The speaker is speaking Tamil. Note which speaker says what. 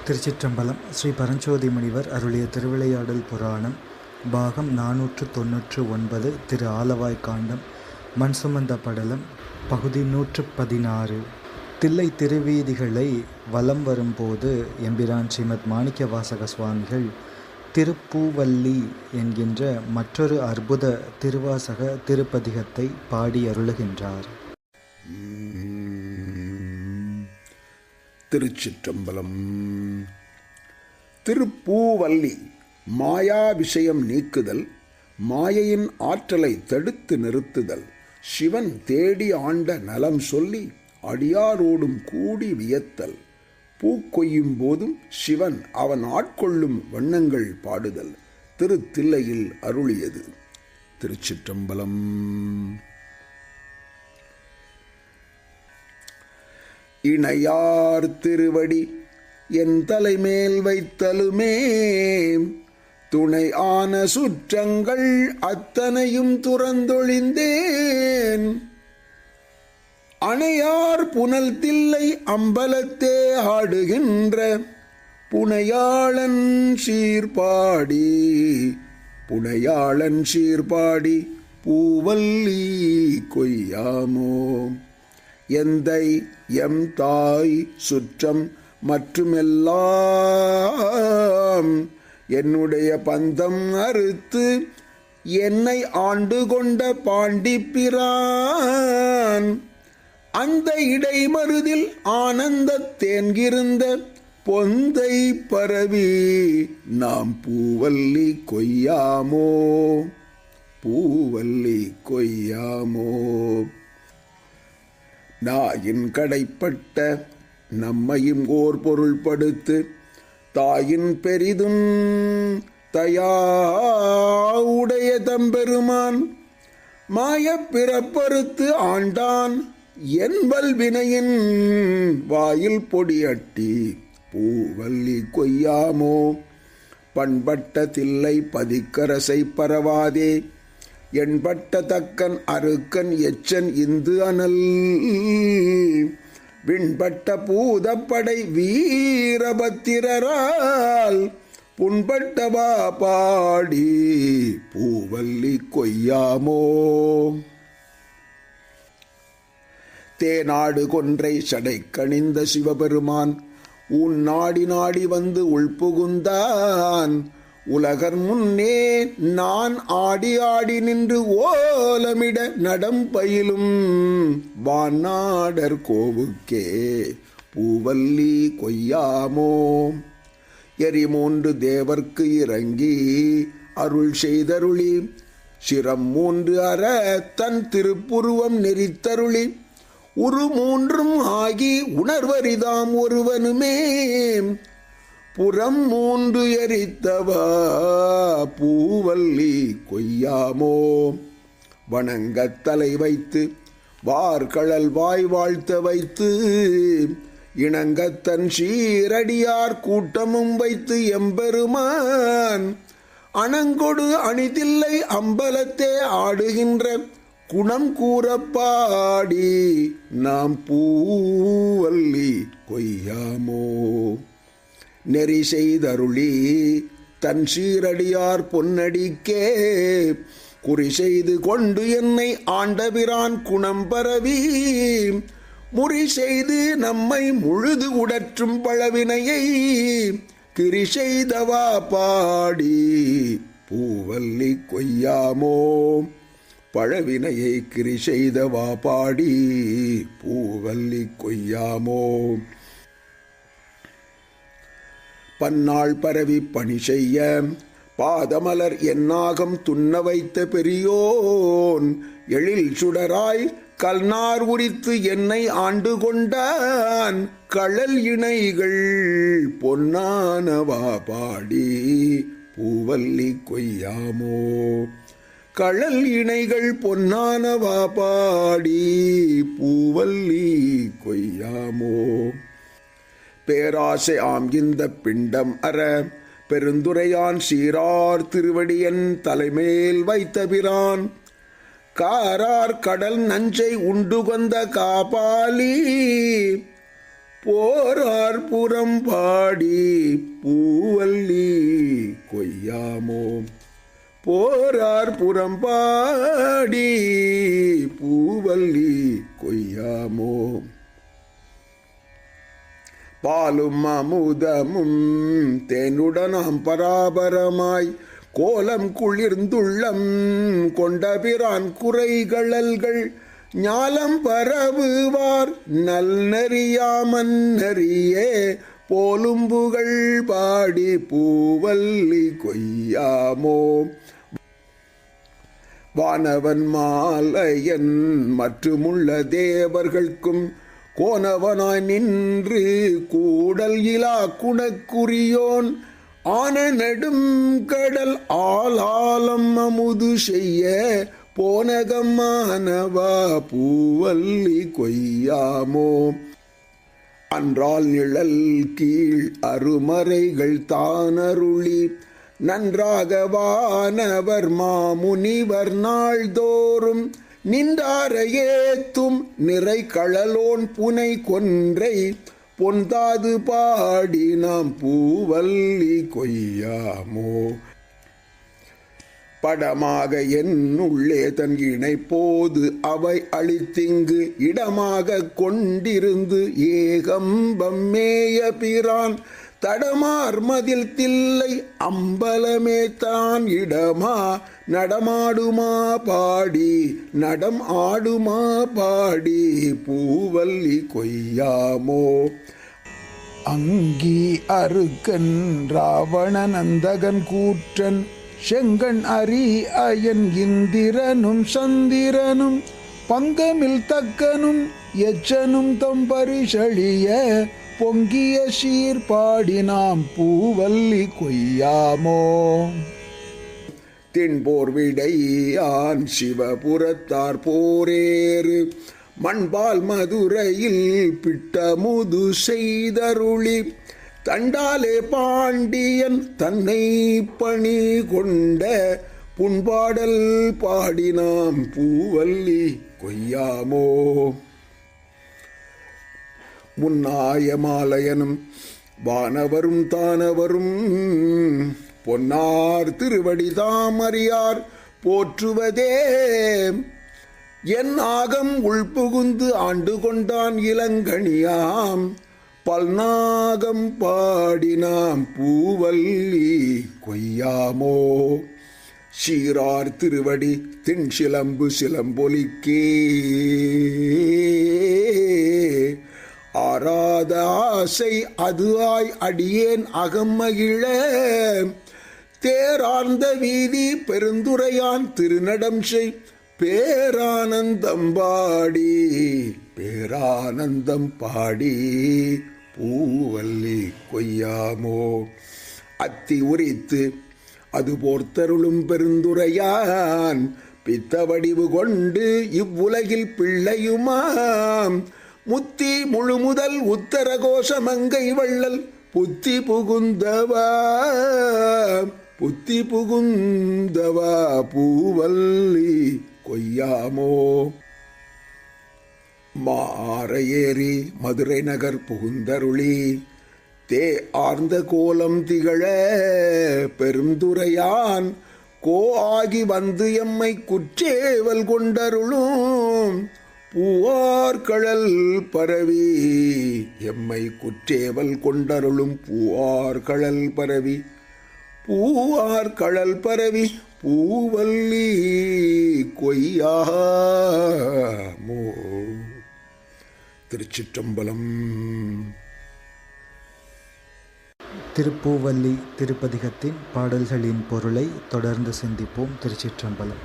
Speaker 1: திருச்சிற்றம்பலம். ஸ்ரீ பரஞ்சோதி முனிவர் அருளிய திருவிளையாடல் புராணம் பாகம் 499. திரு ஆலவாய் காண்டம் மண் சுமந்த படலம் பகுதி 116. தில்லை திருவீதிகளை வலம் வரும்போது எம்பிரான் ஸ்ரீமத் மாணிக்க வாசக சுவாமிகள் திருப்பூவல்லி என்கின்ற மற்றொரு அற்புத திருவாசக திருப்பதிகத்தை பாடி அருளுகின்றார்.
Speaker 2: திருச்சிற்றம்பலம். திருப்பூவல்லி மாயா விஷயம் நீக்குதல், மாயையின் ஆற்றலை தடுத்து நிறுத்துதல், சிவன் தேடி ஆண்ட நலம் சொல்லி அடியாரோடும் கூடி வியத்தல், பூக்கொய்யும் போதும் சிவன் அவன் ஆட்கொள்ளும் வண்ணங்கள் பாடுதல் திருத்தில்லையில் அருளியது. திருச்சிற்றம்பலம். இணையார் திருவடி என் தலைமேல் வைத்தலுமே, துணை ஆன சுற்றங்கள் அத்தனையும் துறந்தொழிந்தேன், அணையார் புனல் தில்லை அம்பலத்தே ஆடுகின்ற புனையாளன் சீர்பாடி, புனையாளன் சீர்பாடி பூவல்லி கொய்யாமோ, எந்தை எம் தாய் சுற்றம் மற்றுமெல்லாம் என்னுடைய பந்தம் அறுத்து என்னை ஆண்டு கொண்ட பாண்டிப்பிரான், அந்த இடைமருதில் ஆனந்த தேன்கிருந்த பொந்தை பரவி நாம் பூவல்லி கொய்யாமோ, பூவல்லி கொய்யாமோ. நாயின் கடைப்பட்ட நம்மையும் ஓர் பொருள்படுத்து, தாயின் பெரிதும் தயாவுடைய தம்பெருமான் மாயப் பிறப்பறுத்து ஆண்டான் என்பல் வினையின் வாயில் பொடியட்டி பூவல்லி கொய்யாமோ, பண்பட்ட தில்லை பதிக்கரசை பரவாதே, என்பட்ட தக்கன் அருக்கன் எச்சன் இந்து அனல், விண்பட்ட பூதப்படை வீரபத்திரரால் புண்பட்டவா பாடி பூவல்லி கொய்யாமோ. தேநாடு கொன்றை சடை கணிந்த சிவபெருமான் உன் நாடி நாடி வந்து உள்புகுந்தான், உலகர் முன்னே நான் ஆடி ஆடி நின்று ஓலமிட நடம் பயிலும் வானாடர் கோவுக்கே பூவல்லி கொய்யாமோ, எரிமூன்று தேவர்க்கு இறங்கி அருள் செய்தருளி, சிரம் மூன்று அற தன் திருப்புருவம் நெறித்தருளி, உரு மூன்றும் ஆகி உணர்வரிதாம் ஒருவனுமே, புறம் மூன்று எரித்தவா பூவல்லி கொய்யாமோ, வணங்கத் தலை வைத்து வார்கழல் வாய் வாழ்த்த வைத்து, இணங்கத்தன் சீரடியார் கூட்டமும் வைத்து எம்பெருமான் அணங்கொடு அணிதில்லை அம்பலத்தே ஆடுகின்ற குணம் கூறப்பாடி நாம் பூவல்லி கொய்யாமோ, நெறி செய்தருளி தன் சீரடியார் பொன்னடிக்கே குறி செய்து கொண்டு என்னை ஆண்டபிரான் குணம் பரவி, முறி செய்து நம்மை முழுது உடற்றும் பழவினையை கிரி செய்தவா பாடி பூவல்லி கொய்யாமோ, பழவினையை கிரி செய்தவா பாடி பூவல்லி கொய்யாமோ. பன்னாள் பரவி பணி செய்ய பாதமலர் என்னாகம் துண்ண வைத்த பெரியோன், எழில் சுடராய் கல்நார் உரித்து என்னை ஆண்டு கொண்டான், கழல் இணைகள் பொன்னானவா பாடி பூவல்லி கொய்யாமோ, கழல் இணைகள் பொன்னானவா பாடி பூவல்லி கொய்யாமோ. பேராசை ஆம் இந்த பிண்டம் அற பெருந்துரையான் சீரார் திருவடியன் தலைமேல் வைத்த பிரான், காரார் கடல் நஞ்சை உண்டு கொந்த காபாலி போரார் புறம்பாடி பூவல்லி கொய்யாமோ. போரார் புறம்பாடி பூவல்லி கொய்யாமோ. பாலும் அமுதமும் தேனுடனாம் பராபரமாய் கோலம் குளிர்ந்துள்ளம் கொண்டபிரான் குறைகளல்கள் ஞாலம் பரவுவார் நல்நறியாமன்னறியே போலும் புகழ் பாடி பூவல்லி கொய்யாமோ. வானவன் மாலையன் மற்றுமுள்ள தேவர்களுக்கும் கோனவனாய் நின்று கூடல் இலா குணக்குரியோன் ஆன நெடும் கடல் ஆலாலம் அமுது செய்ய போனகமானவா பூவல்லி கொய்யாமோ. அன்றால் நிழல் கீழ் அருமறைகள் தானருளி நன்றாக வானவர் மாமுனிவர் நாள்தோறும் நின்றார ஏத்தும் நிறை களலோன் புனை கொன்றை பொன்தாது பாடி நாம் பூவல்லி கொய்யாமோ. படமாக என் உள்ளே தன் இணை போது அவை அளித்திங்கு இடமாக கொண்டிருந்து ஏகம்பம் மேய பிரான் தடமார் மதில் தில்லை அம்பலமே தான் இடமா நடமாடுமா பாடி நடம் ஆடுமா பாடி பூவல்லி கொய்யாமோ.
Speaker 3: அங்கி அருக்கன் ராவணன் அந்தகன் கூற்றன் செங்கண் அரி அயன் இந்திரனும் சந்திரனும் பங்கமில் தக்கனும் எச்சனும் தம் பரிசழிய பொங்கிய சீர்பாடி நாம் பூவல்லி கொய்யாமோ.
Speaker 2: தின்போர் விடையான் சிவபுரத்தார் போரேறு மண்பால் மதுரையில் பிட்டமுது செய்தருளி தண்டாலே பாண்டியன் தன்னை பணி கொண்ட புண்பாடல் பாடினாம் பூவல்லி கொய்யாமோ. முன்னாய மாலையனும் வானவரும் தானவரும் பொன்னார் திருவடி தாமறியார் போற்றுவதே என் ஆகம் உள்புகுந்து ஆண்டு கொண்டான் இளங்கணியாம் பல்நாகம் பாடினாம் பூவல்லி கொய்யாமோ. சீரார் திருவடி திண் சிலம்பு சிலம்பொலிக்கே ஆராத ஆசை அது ஆய் அடியேன் அகம்மகிழ தேரார்ந்த வீதி பெருந்துரையான் திருநடம் செய் பேரானந்தம் பாடி பேரானந்தம் பாடி பூவல்லி கொய்யாமோ. அத்தி உரித்து அது போர்த்தருளும் பெருந்துரையான் பித்த வடிவு கொண்டு இவ்வுலகில் பிள்ளையுமாம் முத்தி முழு முதல் உத்தர கோஷ மங்கை வள்ளல் புத்தி புகுந்தவா புத்தி புகுந்தவா பூவல்லி கொய்யாமோ. மாறையேறி மதுரை நகர் புகுந்தருளி தே ஆர்ந்த கோலம் திகழ பெருந்துரையான் கோ ஆகி வந்து எம்மை குற்றேவல் கொண்டருளும் பூவார் கழல் பரவி எம்மை குற்றேவல் கொண்டருளும் பூவார் கழல் பரவி பூவார் கழல் பரவி பூவல்லி கொய்யாமோ. திருச்சிற்றம்பலம்.
Speaker 1: திருப்பூவல்லி திருப்பதிகத்தின் பாடல்களின் பொருளை தொடர்ந்து சிந்திப்போம். திருச்சிற்றம்பலம்.